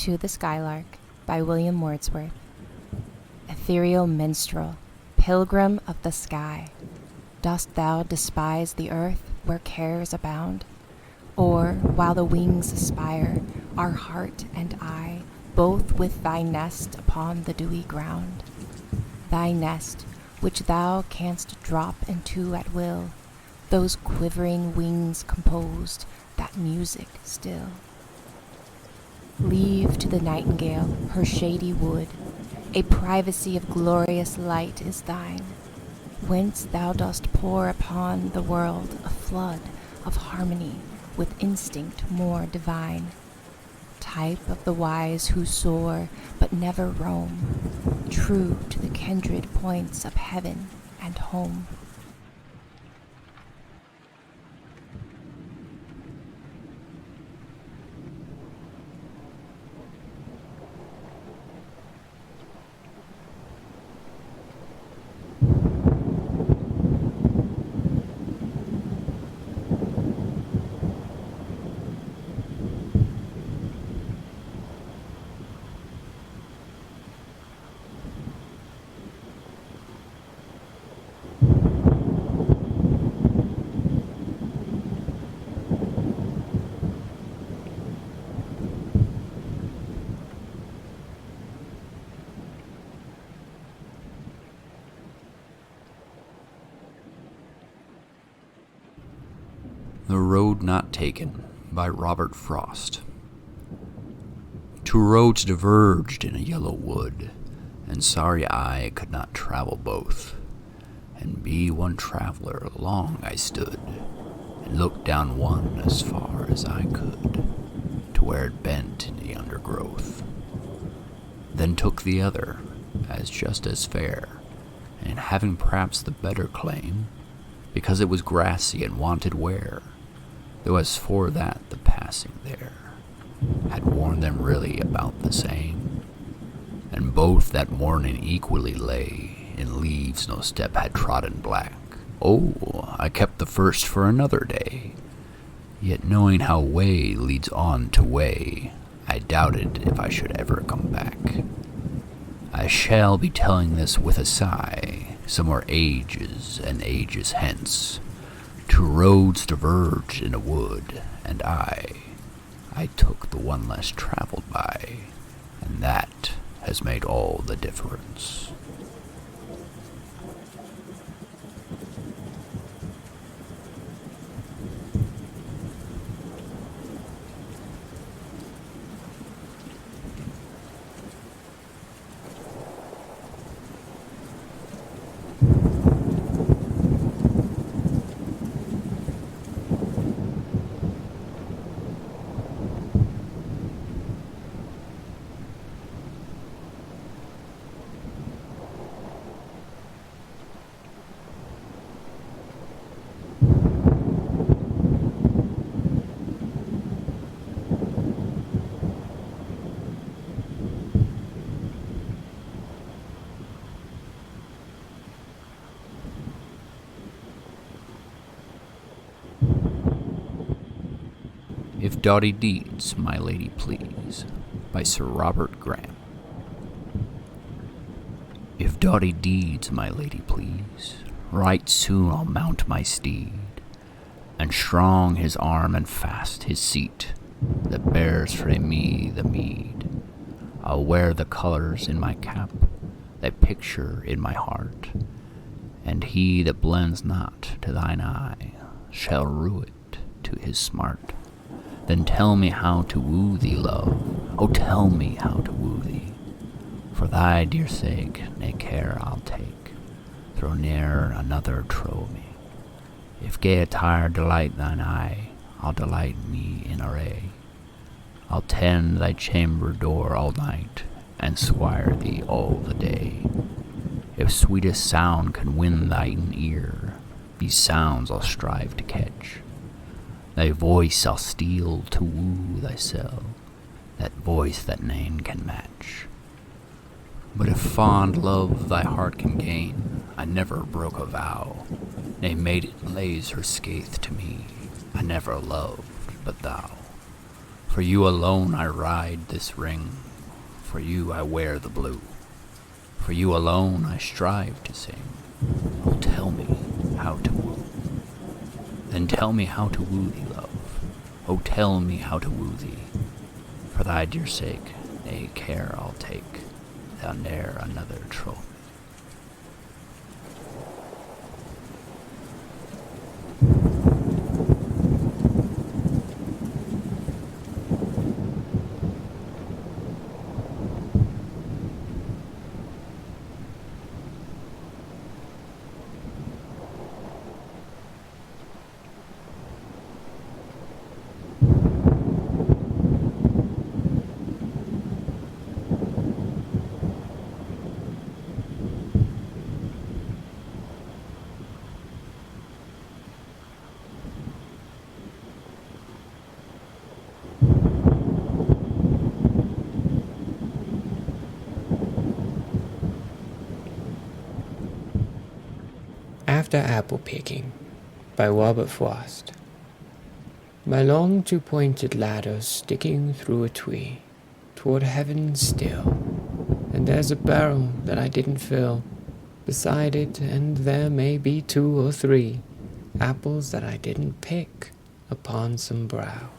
to the Skylark by William Wordsworth. Ethereal minstrel, pilgrim of the sky, dost thou despise the earth where cares abound? Or, while the wings aspire, are heart and eye both with thy nest upon the dewy ground? Thy nest, which thou canst drop into at will, those quivering wings composed, that music still. Leave to the nightingale her shady wood, a privacy of glorious light is thine, whence thou dost pour upon the world a flood of harmony with instinct more divine, type of the wise who soar but never roam, true to the kindred points of heaven and home. The Road Not Taken by Robert Frost. Two roads diverged in a yellow wood, and sorry I could not travel both, and be one traveler long I stood, and looked down one as far as I could, to where it bent in the undergrowth. Then took the other, as just as fair, and having perhaps the better claim, because it was grassy and wanted wear, though as for that the passing there had worn them really about the same, and both that morning equally lay in leaves no step had trodden black. Oh, I kept the first for another day, yet knowing how way leads on to way, I doubted if I should ever come back. I shall be telling this with a sigh, somewhere ages and ages hence. Two roads diverged in a wood, and I took the one less traveled by, and that has made all the difference. If Doughty Deeds, My Lady Please, by Sir Robert Graham. If Doughty deeds, my lady please, right soon I'll mount my steed, and strong his arm and fast his seat, that bears frae me the mead. I'll wear the colours in my cap, that picture in my heart, and he that blends not to thine eye shall rue it to his smart. Then tell me how to woo thee, love, oh tell me how to woo thee. For thy dear sake, nae care I'll take, though ne'er another trow me. If gay attire delight thine eye, I'll delight me in array. I'll tend thy chamber door all night, and squire thee all the day. If sweetest sound can win thine ear, these sounds I'll strive to catch. Thy voice I'll steal to woo thyself, that voice that nane can match. But if fond love thy heart can gain, I never broke a vow, nay maiden lays her scathe to me, I never loved but thou. For you alone I ride this ring, for you I wear the blue. For you alone I strive to sing. Oh, tell me how to woo. Then tell me how to woo thee, love. Oh, tell me how to woo thee. For thy dear sake, nay, care I'll take, thou ne'er another troth. After Apple Picking by Robert Frost. My long two-pointed ladder sticking through a tree toward heaven still, and there's a barrel that I didn't fill beside it, and there may be 2 or 3 apples that I didn't pick upon some brow.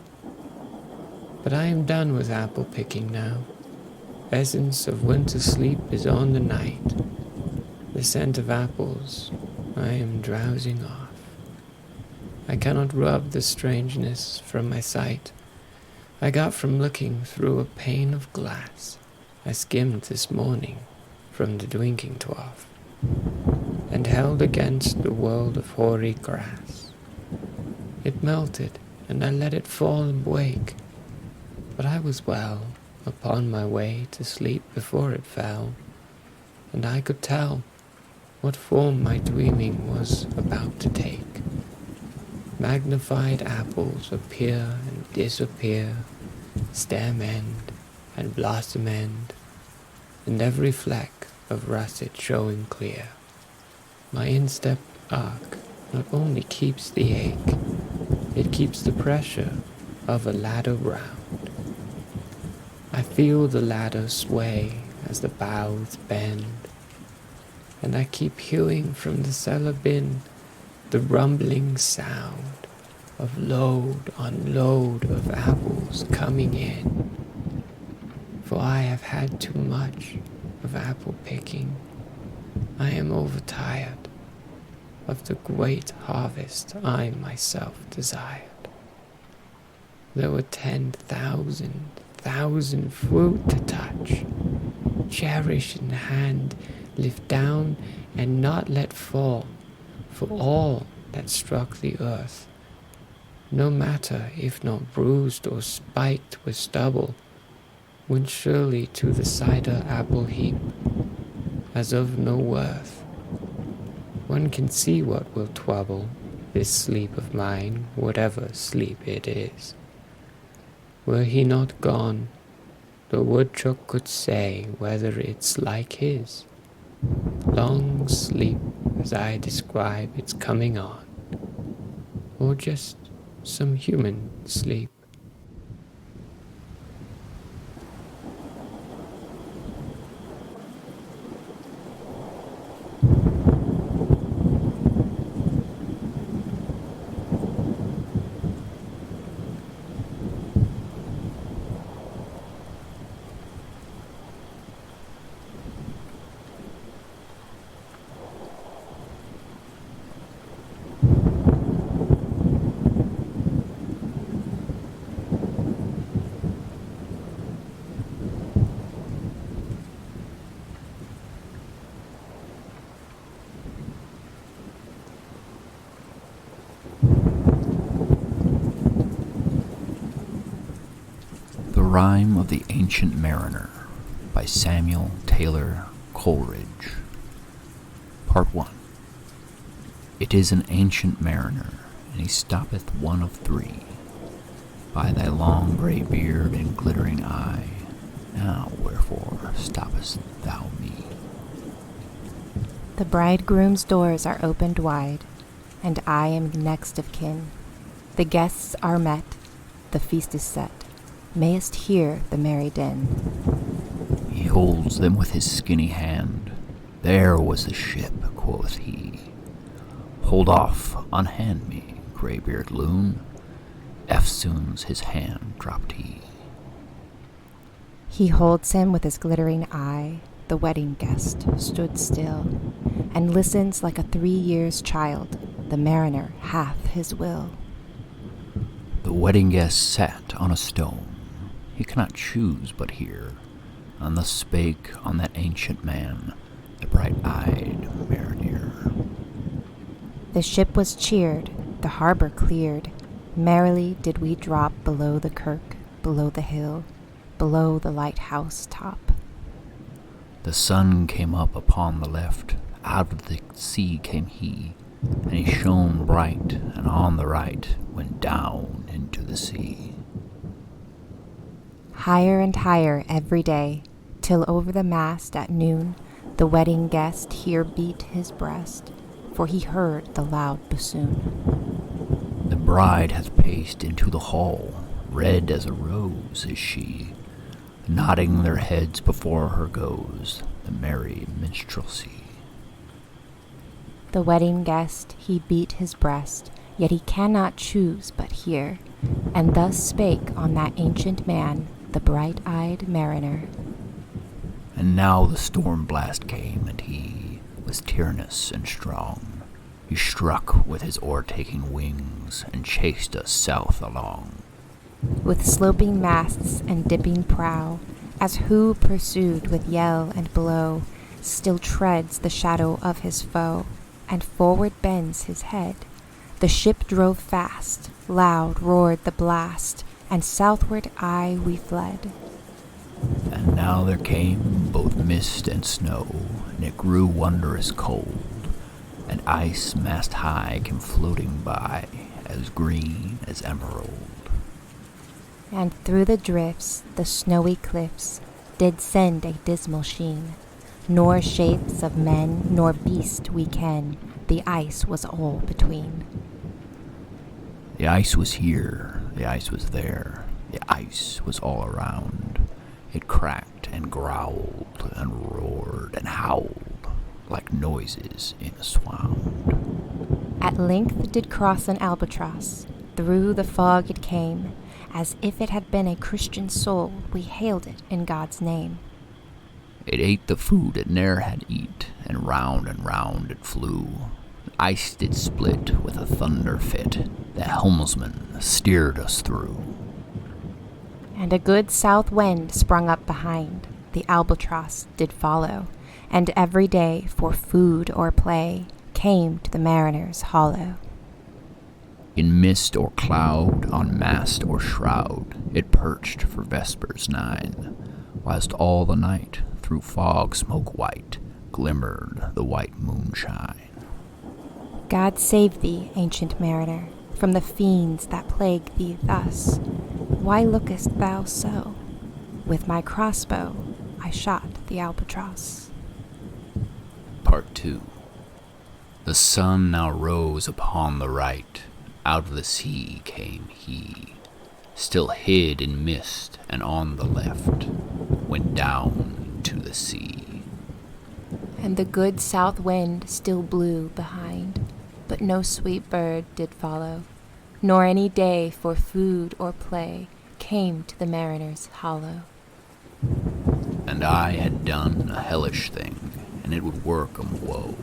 But I am done with apple picking now. Essence of winter sleep is on the night. The scent of apples I am drowsing off. I cannot rub the strangeness from my sight I got from looking through a pane of glass I skimmed this morning from the drinking trough, and held against the world of hoary grass. It melted, and I let it fall and wake, but I was well upon my way to sleep before it fell, and I could tell what form my dreaming was about to take. Magnified apples appear and disappear, stem end and blossom end, and every fleck of russet showing clear. My instep arc not only keeps the ache, it keeps the pressure of a ladder round. I feel the ladder sway as the boughs bend, and I keep hearing from the cellar bin the rumbling sound of load on load of apples coming in. For I have had too much of apple picking. I am overtired of the great harvest I myself desired. There were 10,000 fruit to touch, cherish in hand, lift down and not let fall, for all that struck the earth, no matter if not bruised or spiked with stubble, went surely to the cider apple heap, as of no worth. One can see what will trouble this sleep of mine, whatever sleep it is. Were he not gone, the woodchuck could say whether it's like his. Long sleep, as I describe its coming on, or just some human sleep. Rime of the Ancient Mariner by Samuel Taylor Coleridge. Part 1. It is an ancient mariner, and he stoppeth one of 3. By thy long grey beard and glittering eye, now wherefore stoppest thou me? The bridegroom's doors are opened wide, and I am next of kin. The guests are met, the feast is set. mayest hear the merry din. He holds them with his skinny hand. There was the ship, quoth he. Hold off, unhand me, greybeard loon. Eftsoons his hand dropped he. He holds him with his glittering eye. The wedding guest stood still, and listens like a 3 years' child. The mariner hath his will. The wedding guest sat on a stone. He cannot choose but hear. And thus spake on that ancient man, the bright-eyed mariner. The ship was cheered, the harbor cleared. Merrily did we drop below the kirk, below the hill, below the lighthouse top. The sun came up upon the left, out of the sea came he, and he shone bright, and on the right went down into the sea. Higher and higher every day, till over the mast at noon, the wedding guest here beat his breast, for he heard the loud bassoon. The bride hath paced into the hall, red as a rose is she. Nodding their heads before her goes the merry minstrelsy. The wedding guest he beat his breast, yet he cannot choose but hear, and thus spake on that ancient man, the bright-eyed mariner. And now the storm blast came, and he was tyrannous and strong. He struck with his o'ertaking wings, and chased us south along. With sloping masts and dipping prow, as who pursued with yell and blow, still treads the shadow of his foe, and forward bends his head. The ship drove fast, loud roared the blast, and southward aye we fled. And now there came both mist and snow, and it grew wondrous cold, and ice mast high came floating by, as green as emerald. And through the drifts, the snowy cliffs, did send a dismal sheen, nor shapes of men nor beast we ken, the ice was all between. The ice was here, the ice was there, the ice was all around. It cracked and growled and roared and howled like noises in a swound. At length did cross an albatross, through the fog it came, as if it had been a Christian soul, we hailed it in God's name. It ate the food it ne'er had eat, and round it flew. The ice did split with a thunder fit, the helmsman steered us through. And a good south wind sprung up behind, the albatross did follow, and every day for food or play came to the mariner's hollow. In mist or cloud, on mast or shroud, it perched for vespers 9, whilst all the night, through fog smoke white, glimmered the white moonshine. God save thee, ancient mariner, from the fiends that plague thee thus. Why lookest thou so? With my crossbow I shot the albatross. Part 2. The sun now rose upon the right. Out of the sea came he, still hid in mist, and on the left went down to the sea. And the good south wind still blew behind, but no sweet bird did follow, nor any day for food or play came to the mariner's hollow. And I had done a hellish thing, and it would work 'em woe.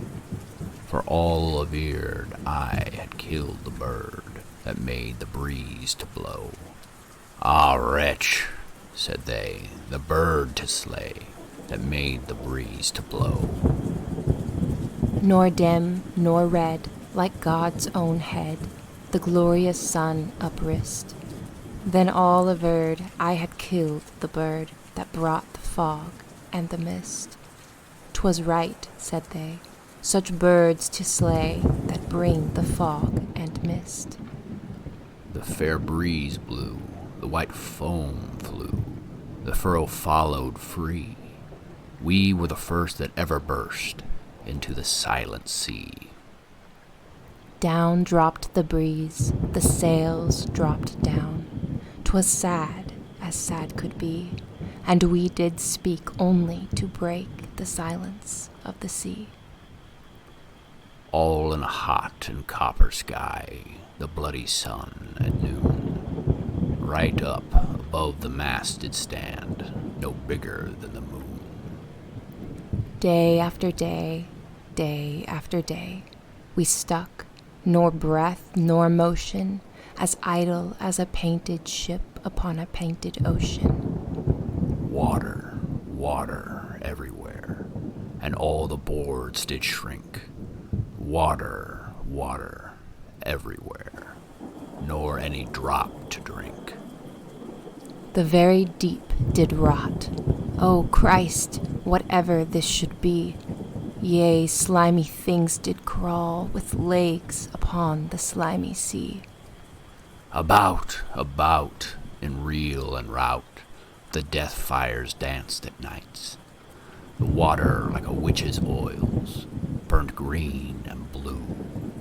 For all averred I had killed the bird that made the breeze to blow. Ah, wretch, said they, the bird to slay that made the breeze to blow. Nor dim nor red, like God's own head, the glorious sun uprist. Then all averred I had killed the bird that brought the fog and the mist. 'Twas right, said they, such birds to slay that bring the fog and mist. The fair breeze blew, the white foam flew, the furrow followed free. We were the first that ever burst into the silent sea. Down dropped the breeze, the sails dropped down. 'Twas sad, as as sad could be, and we did speak only to break the silence of the sea. All in a hot and copper sky, the bloody sun at noon, right up above the mast did stand, no bigger than the moon. Day after day, day after day, we stuck, nor breath nor motion, as idle as a painted ship upon a painted ocean. Water, water everywhere, and all the boards did shrink. Water, water everywhere, nor any drop to drink. The very deep did rot. O Christ, whatever this should be. Yea, slimy things did crawl with legs upon the slimy sea. About, about, in reel and rout, the death fires danced at nights. The water, like a witch's oils, burned green and blue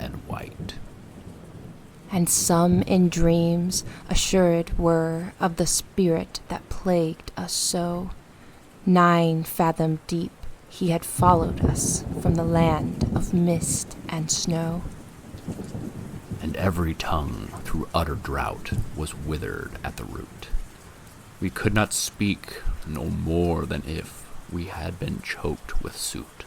and white. And some in dreams assured were of the spirit that plagued us so. 9 fathom deep he had followed us from the land of mist and snow. And every tongue through utter drought was withered at the root. We could not speak no more than if we had been choked with soot.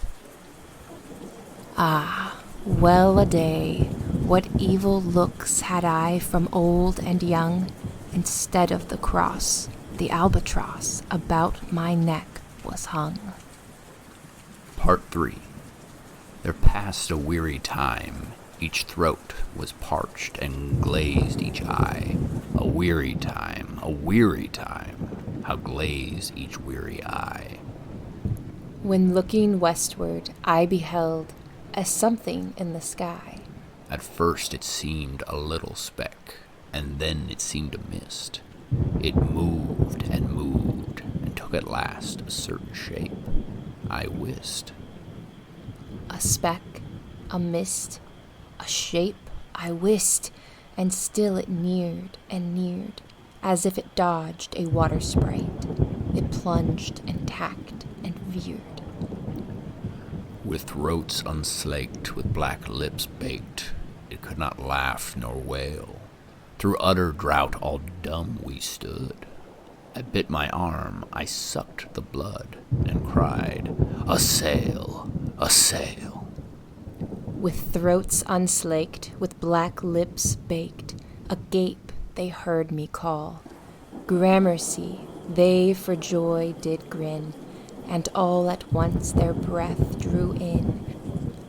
Ah, well a day, what evil looks had I from old and young. Instead of the cross, the albatross about my neck was hung. Part 3. There passed a weary time. Each throat was parched and glazed each eye. A weary time, how glazed each weary eye. When looking westward, I beheld a something in the sky. At first it seemed a little speck, and then it seemed a mist. It moved and took at last a certain shape. I wist. A speck, a mist, a shape, I wist, and still it neared and neared, as if it dodged a water sprite. It plunged and tacked and veered. With throats unslaked, with black lips baked, it could not laugh nor wail. Through utter drought all dumb we stood. I bit my arm, I sucked the blood, and cried, "A sail, a sail!" With throats unslaked, with black lips baked, agape they heard me call. Gramercy, they for joy did grin, and all at once their breath drew in,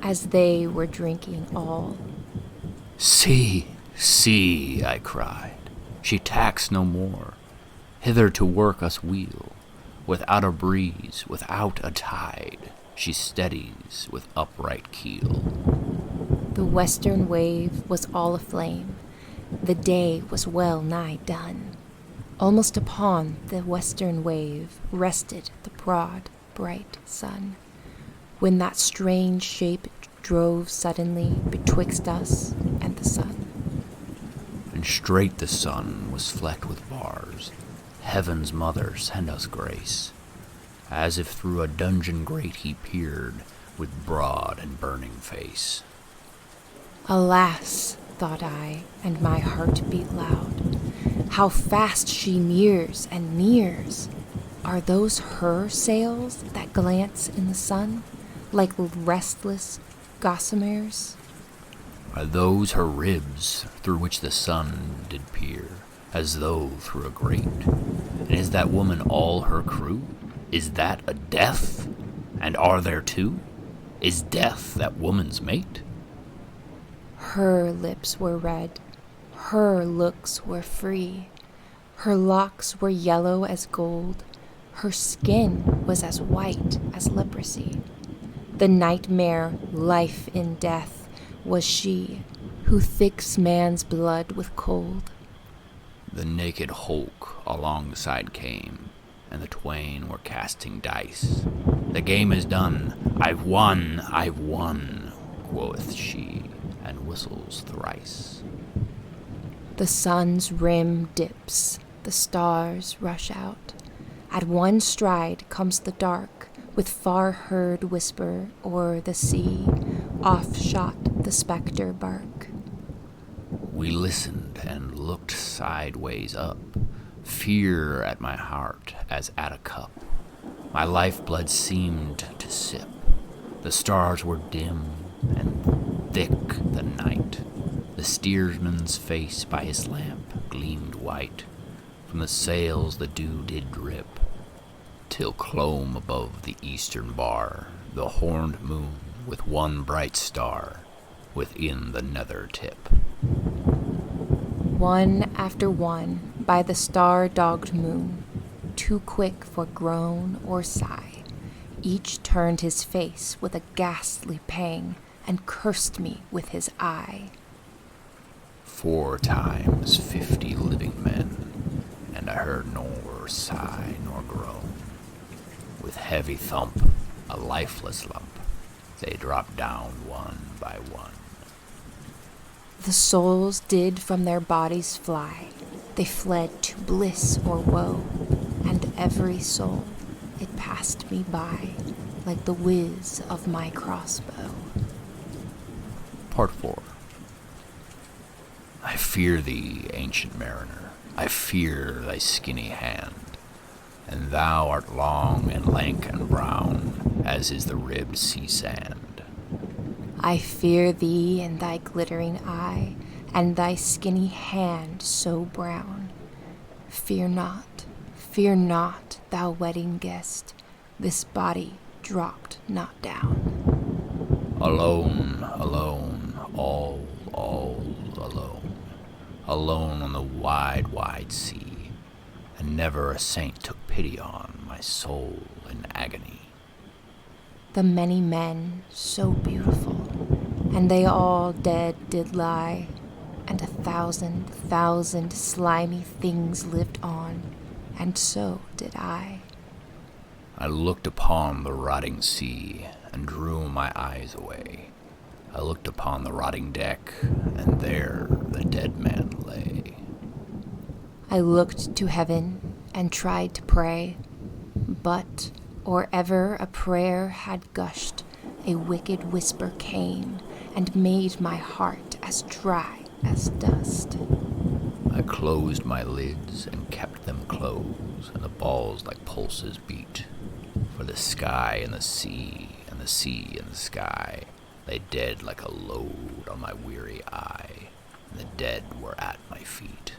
as they were drinking all. "See, see," I cried, "she tacks no more. Hither to work us wheel. Without a breeze, without a tide, she steadies with upright keel." The western wave was all aflame. The day was well nigh done. Almost upon the western wave rested the broad, bright sun, when that strange shape drove suddenly betwixt us and the sun. And straight the sun was flecked with bars. Heaven's mother, send us grace. As if through a dungeon grate he peered, with broad and burning face. Alas, thought I, and my heart beat loud, how fast she nears and nears! Are those her sails that glance in the sun, like restless gossamers? Are those her ribs, through which the sun did peer, as though through a grate? And is that woman all her crew? Is that a death? And are there two? Is death that woman's mate? Her lips were red, her looks were free, her locks were yellow as gold, her skin was as white as leprosy. The nightmare, life in death, was she, who thicks man's blood with cold. The naked hulk alongside came, and the twain were casting dice. "The game is done, I've won, quoth she, and whistles thrice. The sun's rim dips, the stars rush out. At one stride comes the dark, with far-heard whisper o'er the sea, off shot the spectre bark. We listened and looked sideways up, fear at my heart as at a cup. My lifeblood seemed to sip. The stars were dim and thick the night. The steersman's face by his lamp gleamed white. From the sails the dew did drip, till clomb above the eastern bar the horned moon with one bright star within the nether tip. One after one, by the star-dogged moon, too quick for groan or sigh, each turned his face with a ghastly pang and cursed me with his eye. 4 times 50 living men, and I heard nor sigh nor groan. With heavy thump, a lifeless lump, they dropped down one by one. The souls did from their bodies fly, they fled to bliss or woe, and every soul, it passed me by, like the whiz of my crossbow. Part 4. I fear thee, ancient mariner, I fear thy skinny hand, and thou art long and lank and brown, as is the ribbed sea sand. I fear thee and thy glittering eye, and thy skinny hand so brown. Fear not, thou wedding guest, this body dropped not down. Alone, alone, all alone. Alone on the wide, wide sea, and never a saint took pity on my soul in agony. The many men so beautiful, and they all dead did lie, and 1,000 slimy things lived on, and so did I. I looked upon the rotting sea, and drew my eyes away. I looked upon the rotting deck, and there the dead man lay. I looked to heaven, and tried to pray, but or ever a prayer had gushed, a wicked whisper came, and made my heart as dry as dust. I closed my lids and kept them closed, and the balls like pulses beat. For the sky and the sea, and the sea and the sky, lay dead like a load on my weary eye, and the dead were at my feet.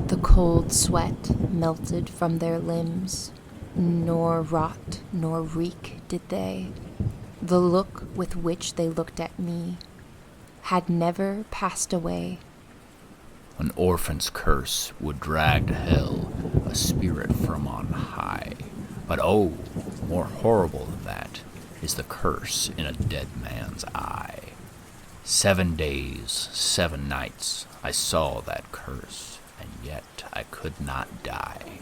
The cold sweat melted from their limbs, nor rot nor reek did they. The look with which they looked at me had never passed away. An orphan's curse would drag to hell a spirit from on high. But oh, more horrible than that is the curse in a dead man's eye. 7 days, 7 nights I saw that curse, and yet I could not die.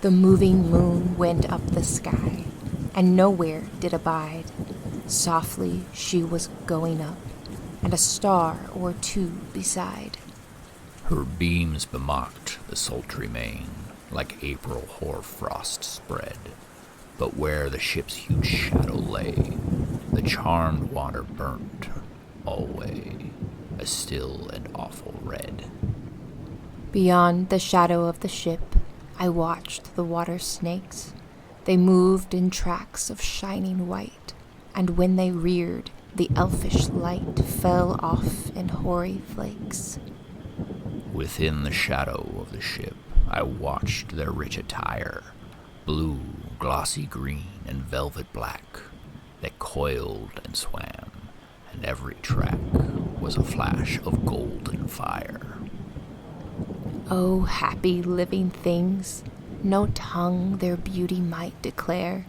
The moving moon went up the sky, and nowhere did abide. Softly she was going up, and a star or two beside. Her beams bemocked the sultry main, like April hoar frost spread. But where the ship's huge shadow lay, the charmed water burnt alway, a still and awful red. Beyond the shadow of the ship, I watched the water snakes. They moved in tracks of shining white, and when they reared, the elfish light fell off in hoary flakes. Within the shadow of the ship, I watched their rich attire, blue, glossy green, and velvet black. They coiled and swam, and every track was a flash of golden fire. Oh, happy living things, no tongue their beauty might declare.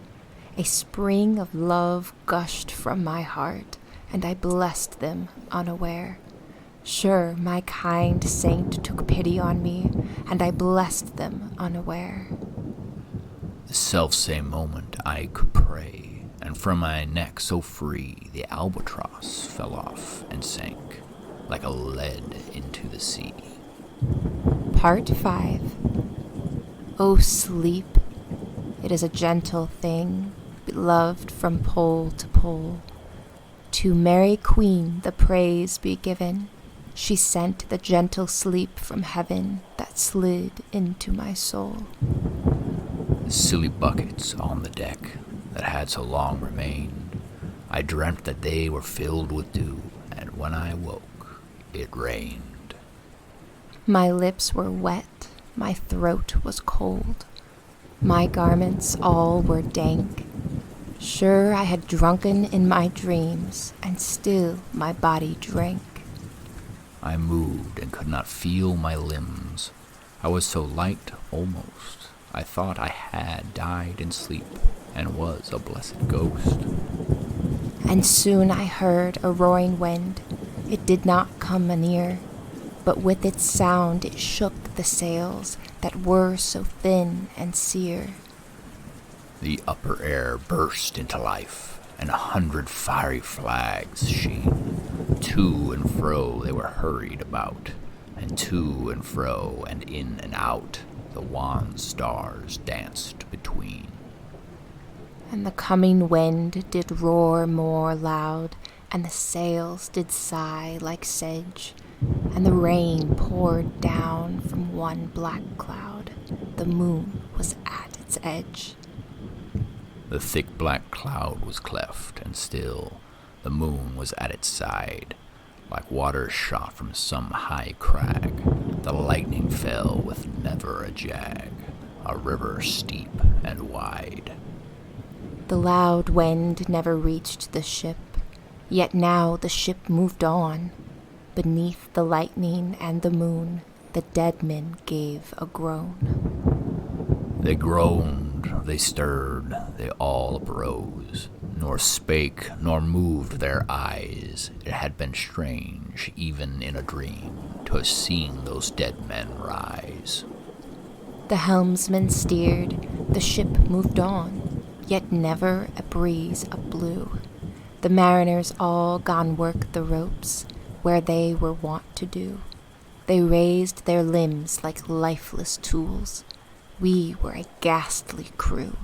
A spring of love gushed from my heart, and I blessed them unaware. Sure, my kind saint took pity on me, and I blessed them unaware. The selfsame moment I could pray, and from my neck so free the albatross fell off and sank, like a lead into the sea. Part 5. O sleep, it is a gentle thing, beloved from pole to pole. To Mary Queen the praise be given. She sent the gentle sleep from heaven that slid into my soul. The silly buckets on the deck that had so long remained, I dreamt that they were filled with dew, and when I woke, it rained. My lips were wet, my throat was cold, my garments all were dank. Sure I had drunken in my dreams, and still my body drank. I moved and could not feel my limbs. I was so light almost, I thought I had died in sleep, and was a blessed ghost. And soon I heard a roaring wind. It did not come anear, but with its sound it shook the sails that were so thin and sere. The upper air burst into life, and 100 fiery flags sheen. To and fro they were hurried about, and to and fro and in and out the wan stars danced between. And the coming wind did roar more loud, and the sails did sigh like sedge, and the rain poured down from one black cloud. The moon was at its edge. The thick black cloud was cleft and still, the moon was at its side. Like water shot from some high crag, the lightning fell with never a jag, a river steep and wide. The loud wind never reached the ship, yet now the ship moved on. Beneath the lightning and the moon, the dead men gave a groan. They groaned, they stirred, they all uprose, nor spake nor moved their eyes. It had been strange, even in a dream, to have seen those dead men rise. The helmsman steered, the ship moved on, yet never a breeze blew. The mariners all gone work the ropes, where they were wont to do. They raised their limbs like lifeless tools. We were a ghastly crew.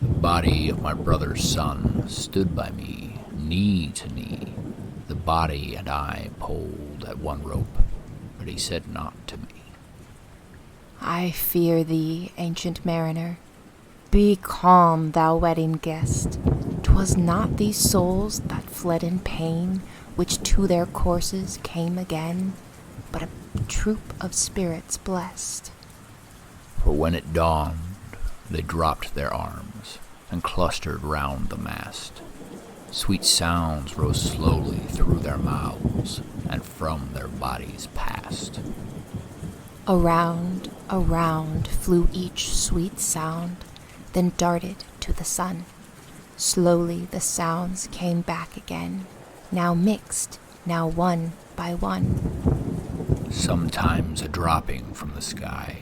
The body of my brother's son stood by me, knee to knee. The body and I pulled at one rope, but he said naught to me. I fear thee, ancient mariner. Be calm, thou wedding guest. 'Twas not these souls that fled in pain, which to their courses came again, but a troop of spirits blessed. For when it dawned, they dropped their arms and clustered round the mast. Sweet sounds rose slowly through their mouths and from their bodies passed. Around, around flew each sweet sound, then darted to the sun. Slowly the sounds came back again, now mixed, now one by one. Sometimes a dropping from the sky,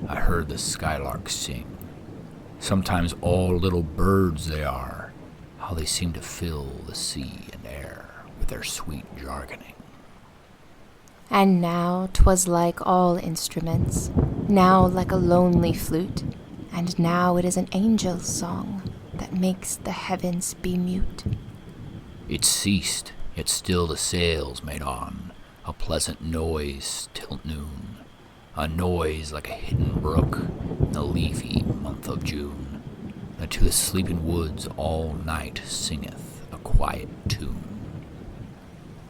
I heard the Skylark sing. Sometimes all little birds they are, how they seem to fill the sea and air with their sweet jargoning. And now 'twas like all instruments, now like a lonely flute, and now it is an angel's song that makes the heavens be mute. It ceased, yet still the sails made on, a pleasant noise till noon, a noise like a hidden brook in the leafy month of June, that to the sleeping woods all night singeth a quiet tune.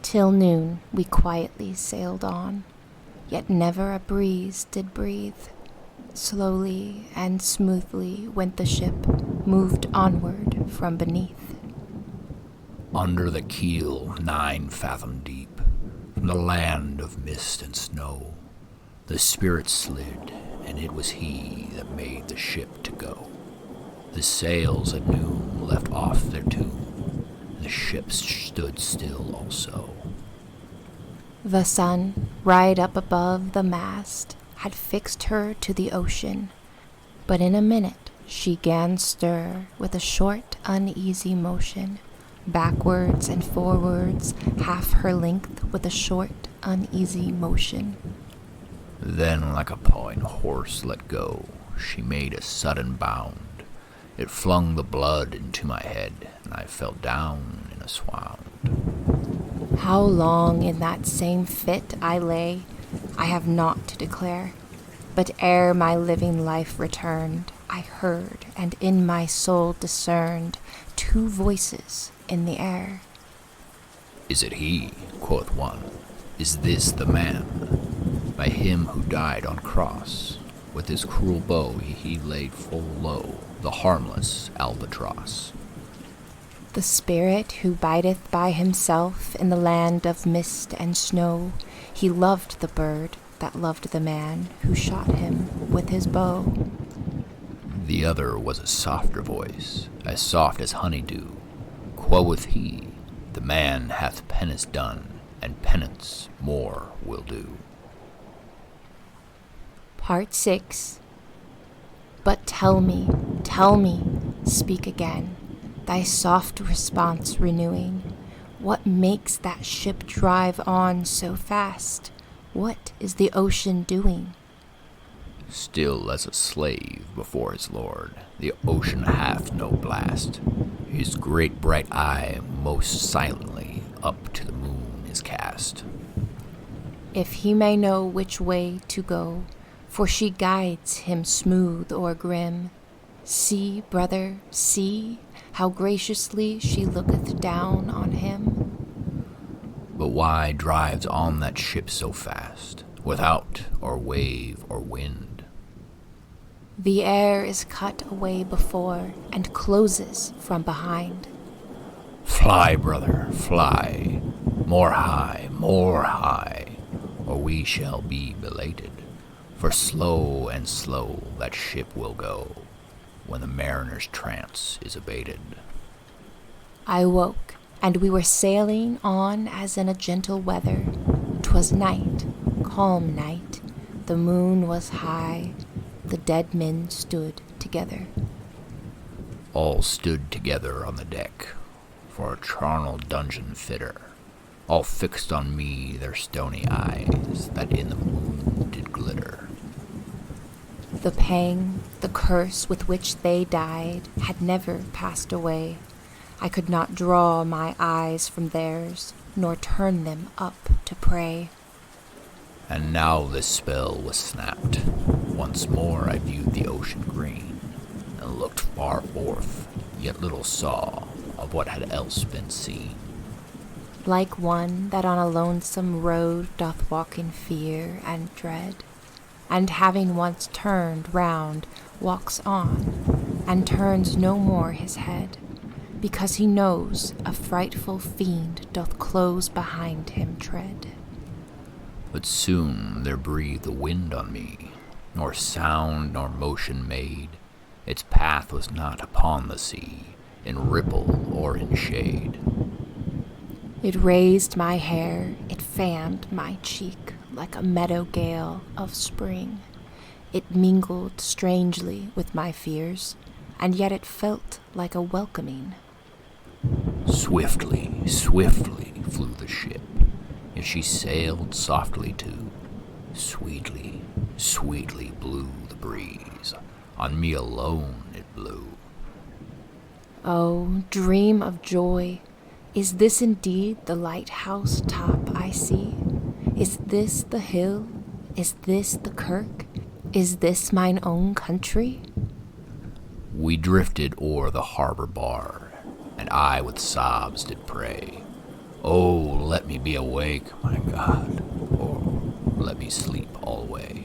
Till noon we quietly sailed on, yet never a breeze did breathe. Slowly and smoothly went the ship, moved onward from beneath. Under the keel 9 fathom deep, from the land of mist and snow, the spirit slid, and it was he that made the ship to go. The sails at noon left off their tune, and the ship stood still also. The sun, right up above the mast, had fixed her to the ocean, but in a minute she 'gan stir with a short, uneasy motion, backwards and forwards, half her length with a short, uneasy motion. Then, like a pawing horse let go, she made a sudden bound. It flung the blood into my head, and I fell down in a swound. How long in that same fit I lay, I have naught to declare. But ere my living life returned, I heard, and in my soul discerned, two voices in the air. Is it he, quoth one, is this the man? By him who died on cross, with his cruel bow he laid full low the harmless albatross. The spirit who bideth by himself in the land of mist and snow, he loved the bird that loved the man who shot him with his bow. The other was a softer voice, as soft as honeydew. Quoth he, the man hath penance done, and penance more will do. Part 6. But tell me, speak again, thy soft response renewing. What makes that ship drive on so fast? What is the ocean doing? Still as a slave before his lord, the ocean hath no blast. His great bright eye most silently up to the moon is cast. If he may know which way to go, for she guides him smooth or grim. See, brother, see, how graciously she looketh down on him. But why drives on that ship so fast, without or wave or wind? The air is cut away before, and closes from behind. Fly, brother, fly, more high, or we shall be belated. For slow and slow that ship will go, when the mariner's trance is abated. I woke, and we were sailing on as in a gentle weather. 'Twas night, calm night, the moon was high, the dead men stood together. All stood together on the deck, for a charnel dungeon fitter. All fixed on me their stony eyes, that in the moon did glitter. The pang, the curse with which they died, had never passed away. I could not draw my eyes from theirs, nor turn them up to pray. And now this spell was snapped. Once more I viewed the ocean green, and looked far forth, yet little saw of what had else been seen. Like one that on a lonesome road doth walk in fear and dread, and having once turned round, walks on, and turns no more his head, because he knows a frightful fiend doth close behind him tread. But soon there breathed a wind on me, nor sound nor motion made. Its path was not upon the sea, in ripple or in shade. It raised my hair, it fanned my cheek like a meadow gale of spring. It mingled strangely with my fears, and yet it felt like a welcoming. Swiftly, swiftly flew the ship, yet she sailed softly too. Sweetly, sweetly blew the breeze, on me alone it blew. Oh, dream of joy! Is this indeed the lighthouse top I see? Is this the hill? Is this the kirk? Is this mine own country? We drifted o'er the harbor bar, and I with sobs did pray, oh, let me be awake, my God, or let me sleep alway.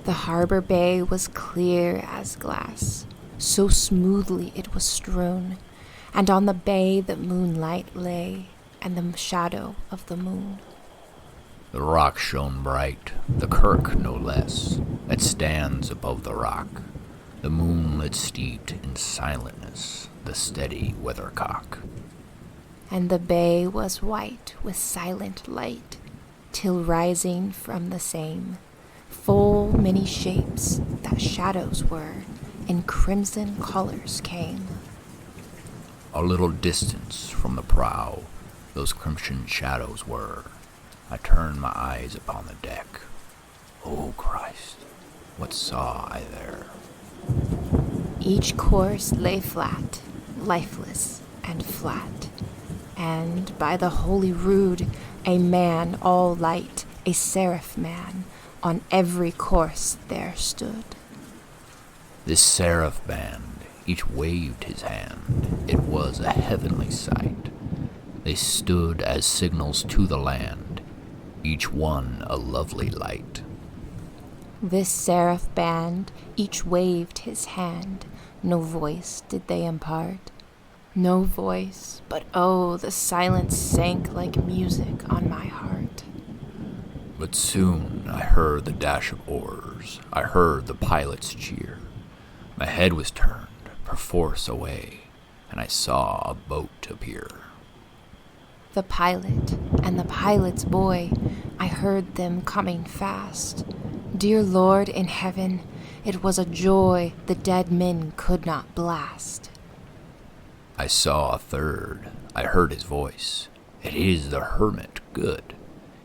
The harbor bay was clear as glass, so smoothly it was strewn, and on the bay the moonlight lay, and the shadow of the moon. The rock shone bright, the kirk no less, that stands above the rock, the moonlit steeped in silentness, the steady weathercock. And the bay was white with silent light, till rising from the same, full many shapes that shadows were, in crimson colors came. A little distance from the prow, those crimson shadows were. I turned my eyes upon the deck. what saw I there? Each course lay flat, lifeless and flat, and by the holy rood, a man all light, a seraph man, on every course there stood. This seraph band, each waved his hand, it was a heavenly sight. They stood as signals to the land, each one a lovely light. This seraph band, each waved his hand, no voice did they impart. No voice, but oh, the silence sank like music on my heart. But soon I heard the dash of oars, I heard the pilot's cheer. My head was turned, perforce away, and I saw a boat appear. The pilot and the pilot's boy, I heard them coming fast. Dear Lord in heaven, it was a joy the dead men could not blast. I saw a third, I heard his voice. It is the hermit good.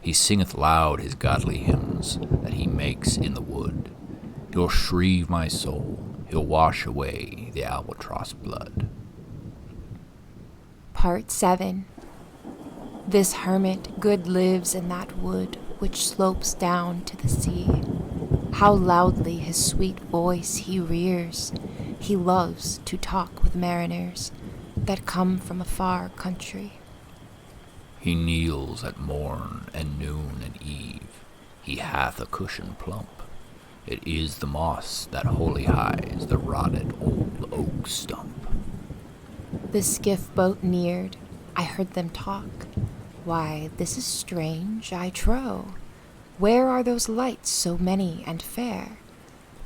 He singeth loud his godly hymns that he makes in the wood. He'll shrieve my soul, he'll wash away the albatross blood. Part 7. This hermit good lives in that wood which slopes down to the sea. How loudly his sweet voice he rears. He loves to talk with mariners that come from a far country. He kneels at morn and noon and eve. He hath a cushion plump. It is the moss that wholly hides the rotted old oak stump. The skiff boat neared. I heard them talk. Why, this is strange, I trow. Where are those lights so many and fair?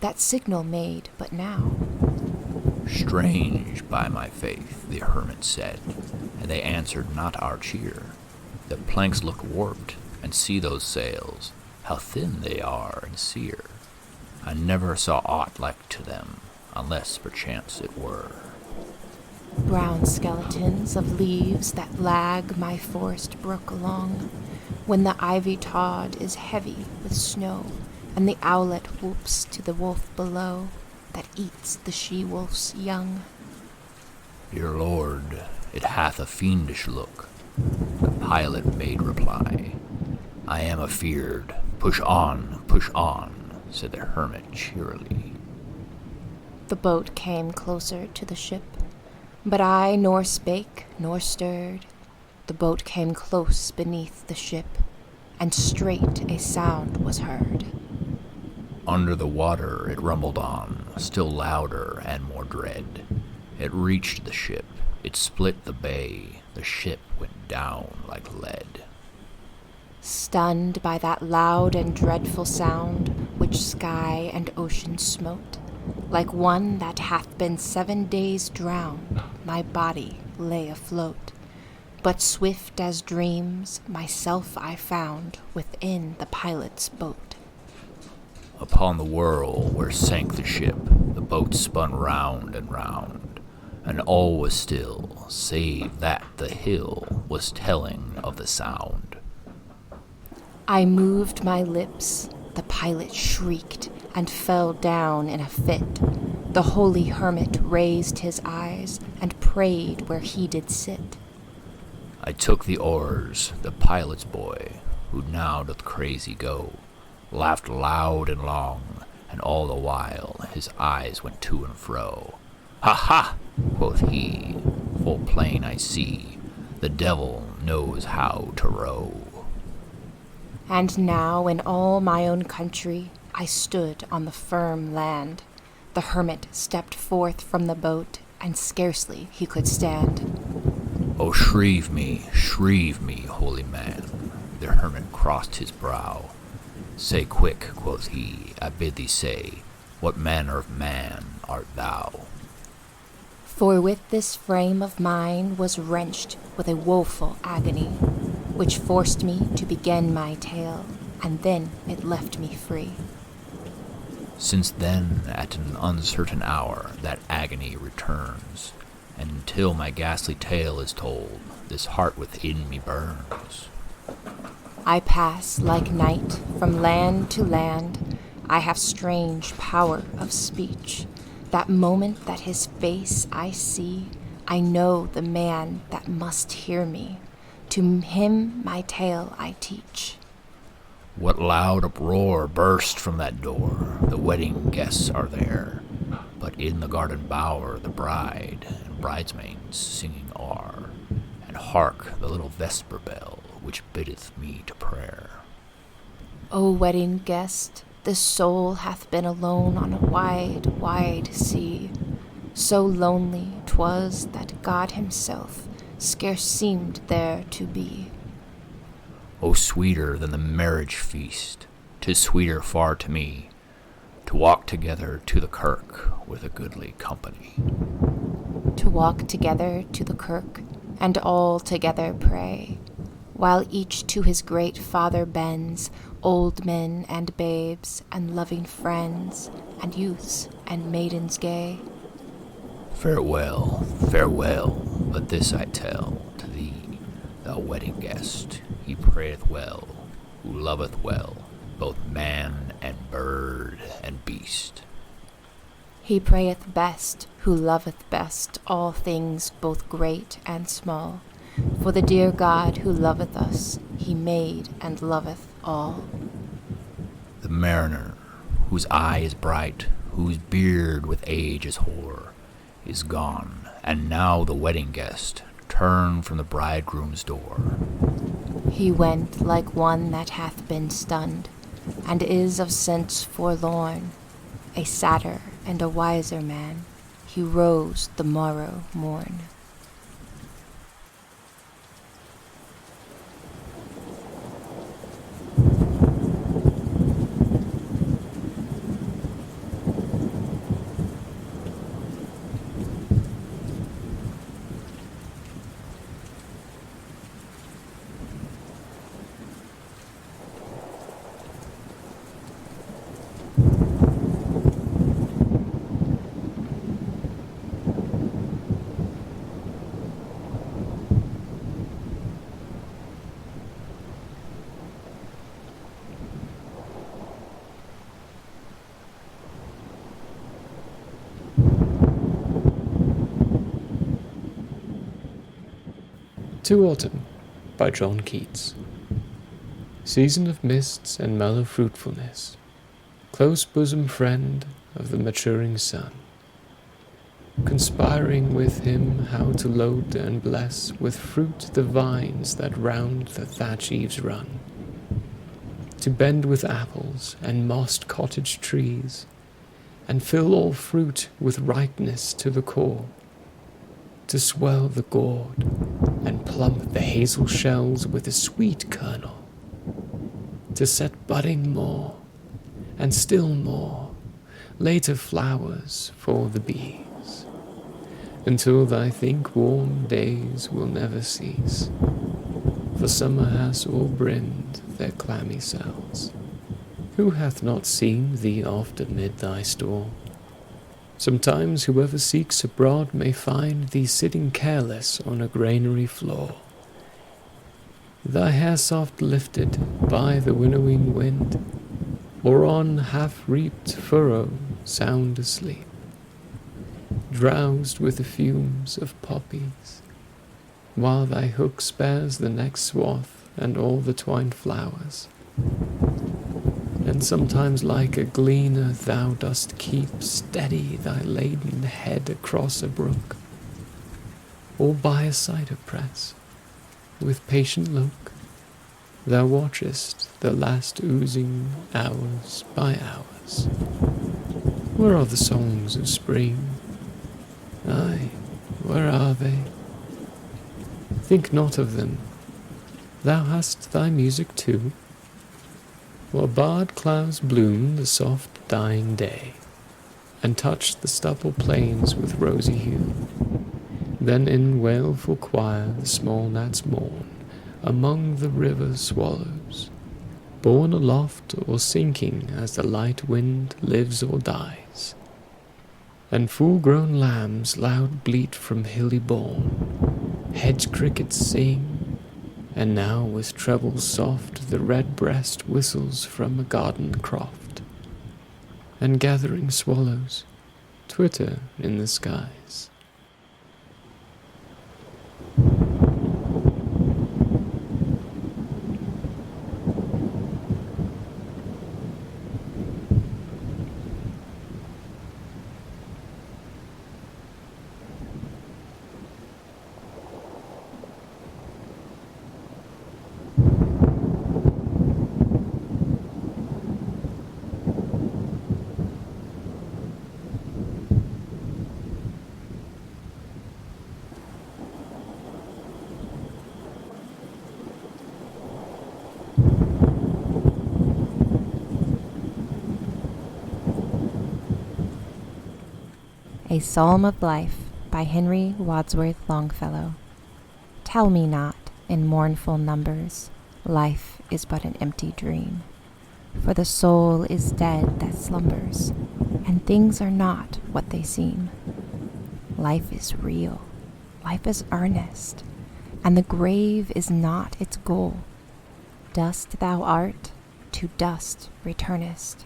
That signal made but now. Strange, by my faith, the hermit said, and they answered not our cheer. The planks look warped, and see those sails, how thin they are and sere. I never saw aught like to them, unless perchance it were brown skeletons of leaves that lag my forest brook along, when the ivy tod is heavy with snow, and the owlet whoops to the wolf below that eats the she-wolf's young. Dear Lord, it hath a fiendish look. The pilot made reply. I am afeard. Push on, said the hermit cheerily. The boat came closer to the ship, but I nor spake nor stirred. The boat came close beneath the ship, and straight a sound was heard. Under the water it rumbled on, still louder and more dread. It reached the ship, it split the bay, the ship went down like lead. Stunned by that loud and dreadful sound, which sky and ocean smote, like one that hath been 7 days drowned, my body lay afloat. But swift as dreams, myself I found within the pilot's boat. Upon the whirl where sank the ship, the boat spun round, and all was still, save that the hill was telling of the sound. I moved my lips, the pilot shrieked, and fell down in a fit. The holy hermit raised his eyes, and prayed where he did sit. I took the oars, the pilot's boy, who now doth crazy go, laughed loud and long, and all the while his eyes went to and fro. Ha ha, quoth he, full plain I see, the devil knows how to row. And now in all my own country I stood on the firm land. The hermit stepped forth from the boat, and scarcely he could stand. Oh, shrieve me, holy man. The hermit crossed his brow. Say quick, quoth he, I bid thee say, what manner of man art thou? For with this frame of mine was wrenched with a woeful agony, which forced me to begin my tale, and then it left me free. Since then, at an uncertain hour, that agony returns, and until my ghastly tale is told, this heart within me burns. I pass like night from land to land, I have strange power of speech. That moment that his face I see, I know the man that must hear me. To him my tale I teach. What loud uproar burst from that door? The wedding guests are there, but in the garden bower the bride and bridesmaids singing are. And hark the little vesper bell, which biddeth me to prayer. O wedding guest, this soul hath been alone on a wide, wide sea. So lonely 'twas that God himself scarce seemed there to be. O sweeter than the marriage feast, 'tis sweeter far to me, to walk together to the kirk with a goodly company. To walk together to the kirk, and all together pray, while each to his great Father bends, old men and babes, and loving friends, and youths and maidens gay. Farewell, farewell, but this I tell to thee, thou wedding guest, he prayeth well, who loveth well, both man and bird and beast. He prayeth best, who loveth best all things both great and small. For the dear God who loveth us, he made and loveth all. The mariner, whose eye is bright, whose beard with age is hoar, is gone, and now the wedding guest turn from the bridegroom's door. He went like one that hath been stunned, and is of sense forlorn, a sadder and a wiser man. He rose the morrow morn. To Autumn by John Keats. Season of mists and mellow fruitfulness, close bosom friend of the maturing sun, conspiring with him how to load and bless with fruit the vines that round the thatch eaves run, to bend with apples and mossed cottage trees, and fill all fruit with ripeness to the core, to swell the gourd and plump the hazel shells with a sweet kernel, to set budding more, and still more, later flowers for the bees, until thy think warm days will never cease, for summer has all brimmed their clammy cells. Who hath not seen thee oft amid thy store? Sometimes whoever seeks abroad may find thee sitting careless on a granary floor, thy hair soft lifted by the winnowing wind, or on half-reaped furrow sound asleep, drowsed with the fumes of poppies, while thy hook spares the next swath and all the twined flowers. And sometimes like a gleaner thou dost keep steady thy laden head across a brook, or by a cider press, with patient look, thou watchest the last oozing hours by hours. Where are the songs of spring? Aye, where are they? Think not of them. Thou hast thy music too. While barred clouds bloom the soft dying day, and touch the stubble plains with rosy hue, then in wailful choir the small gnats mourn among the river swallows, borne aloft or sinking as the light wind lives or dies. And full-grown lambs loud bleat from hilly bourne, hedge crickets sing, and now with treble soft the red breast whistles from a garden croft. and gathering swallows twitter in the skies. A Psalm of Life by Henry Wadsworth Longfellow. Tell me not, in mournful numbers, life is but an empty dream. For the soul is dead that slumbers, and things are not what they seem. Life is real, life is earnest, and the grave is not its goal. Dust thou art, to dust returnest,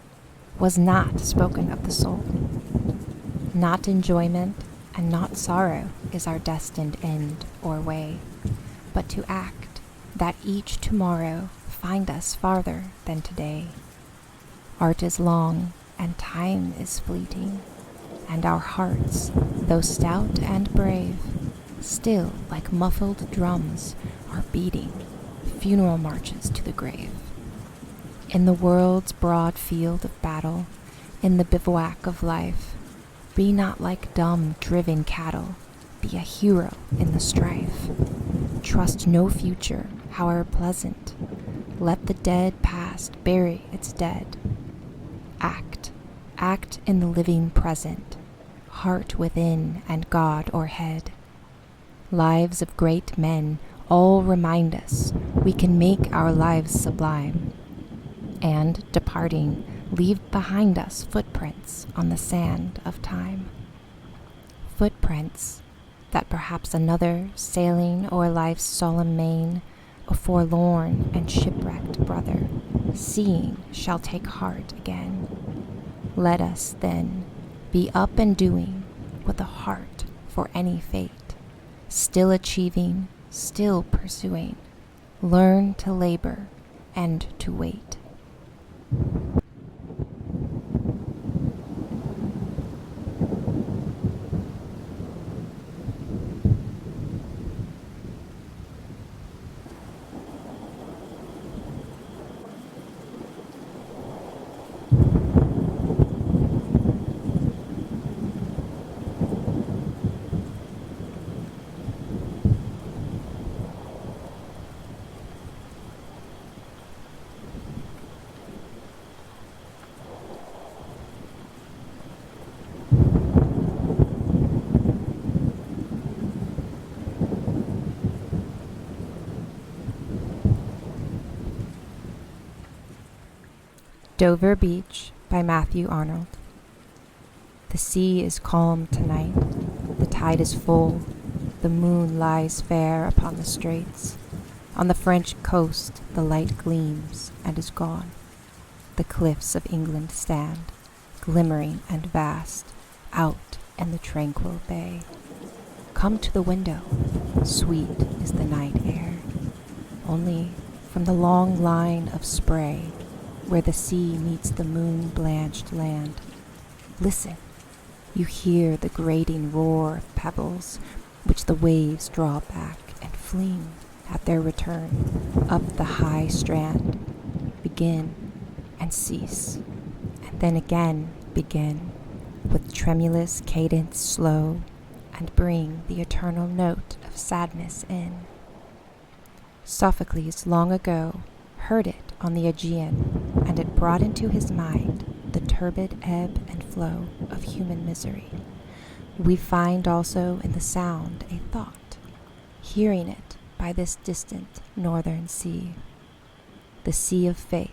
was not spoken of the soul. Not enjoyment and not sorrow is our destined end or way, but to act that each tomorrow find us farther than today. Art is long and time is fleeting, and our hearts, though stout and brave, still like muffled drums are beating funeral marches to the grave. In the world's broad field of battle, in the bivouac of life, be not like dumb, driven cattle, be a hero in the strife. Trust no future, however pleasant. Let the dead past bury its dead. Act in the living present, heart within and God o'erhead. Lives of great men all remind us we can make our lives sublime, and, departing, leave behind us footprints on the sand of time. Footprints that perhaps another, sailing o'er life's solemn main, a forlorn and shipwrecked brother, seeing, shall take heart again. Let us, then, be up and doing, with a heart for any fate, still achieving, still pursuing, learn to labor and to wait. Dover Beach by Matthew Arnold. The sea is calm tonight, the tide is full, the moon lies fair upon the straits. On the French coast the light gleams and is gone. The cliffs of England stand, glimmering and vast, out in the tranquil bay. Come to the window, sweet is the night air, only from the long line of spray where the sea meets the moon-blanched land. Listen, you hear the grating roar of pebbles which the waves draw back and fling at their return up the high strand, begin and cease, and then again begin, with tremulous cadence slow, and bring the eternal note of sadness in. Sophocles long ago heard it on the Aegean, and it brought into his mind the turbid ebb and flow of human misery. We find also in the sound a thought, hearing it by this distant northern sea. The sea of faith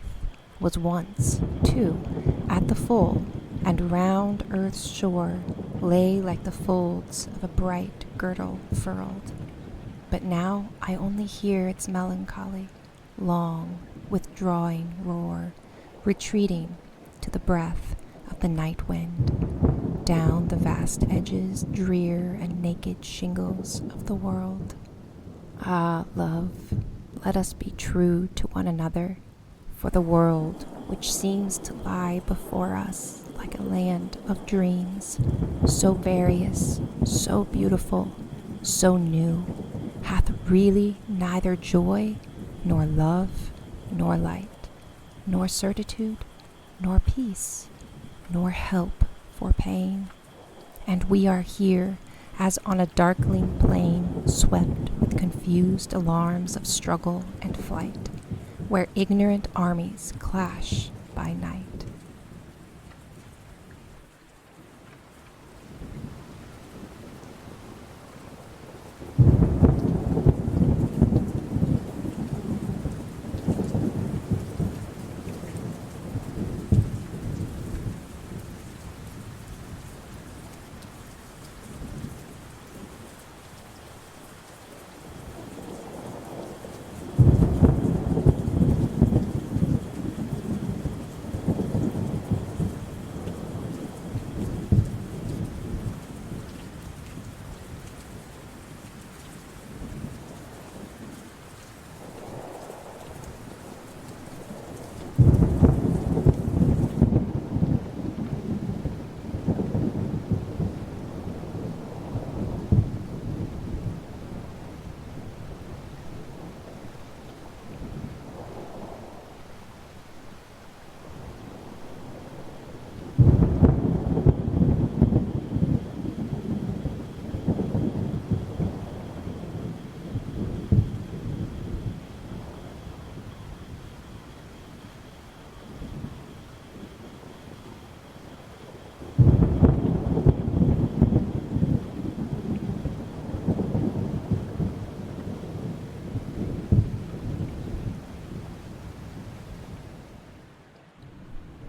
was once, too, at the full, and round earth's shore lay like the folds of a bright girdle furled. But now I only hear its melancholy, long, withdrawing roar, retreating to the breath of the night wind, down the vast edges, drear and naked shingles of the world. Ah, love, let us be true to one another, for the world, which seems to lie before us like a land of dreams, so various, so beautiful, so new, hath really neither joy, nor love, nor light, nor certitude, nor peace, nor help for pain. And we are here, as on a darkling plain, swept with confused alarms of struggle and flight, where ignorant armies clash by night.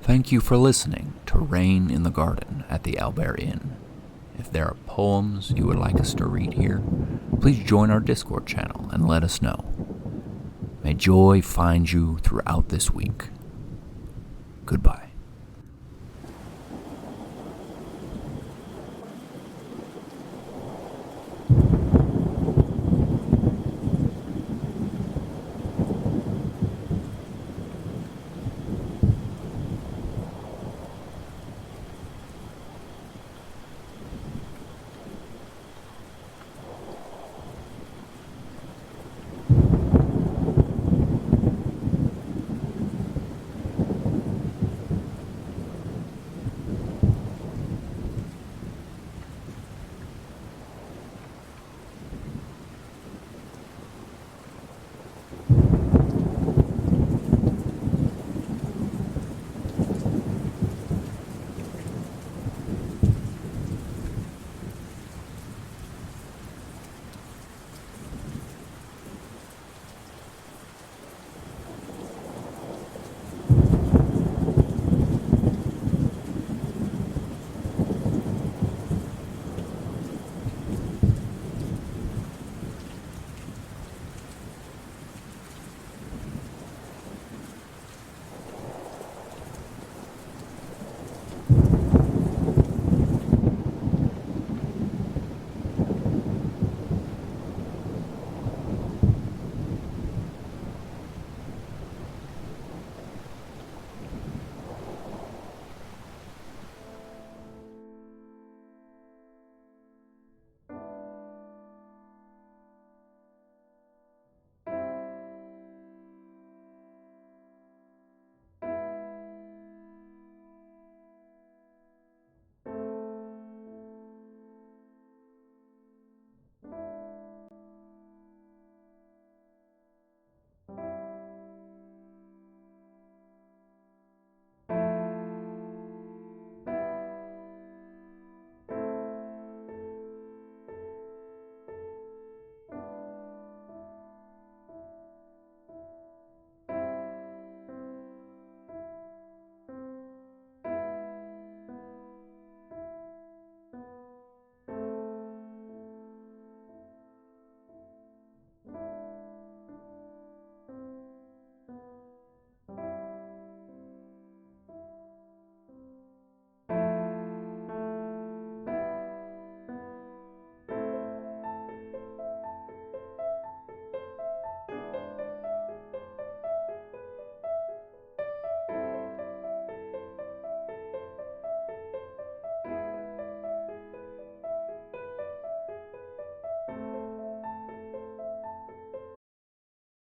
Thank you for listening to Rain in the Garden at the Albert Inn. If there are poems you would like us to read here, please join our Discord channel and let us know. May joy find you throughout this week. Goodbye.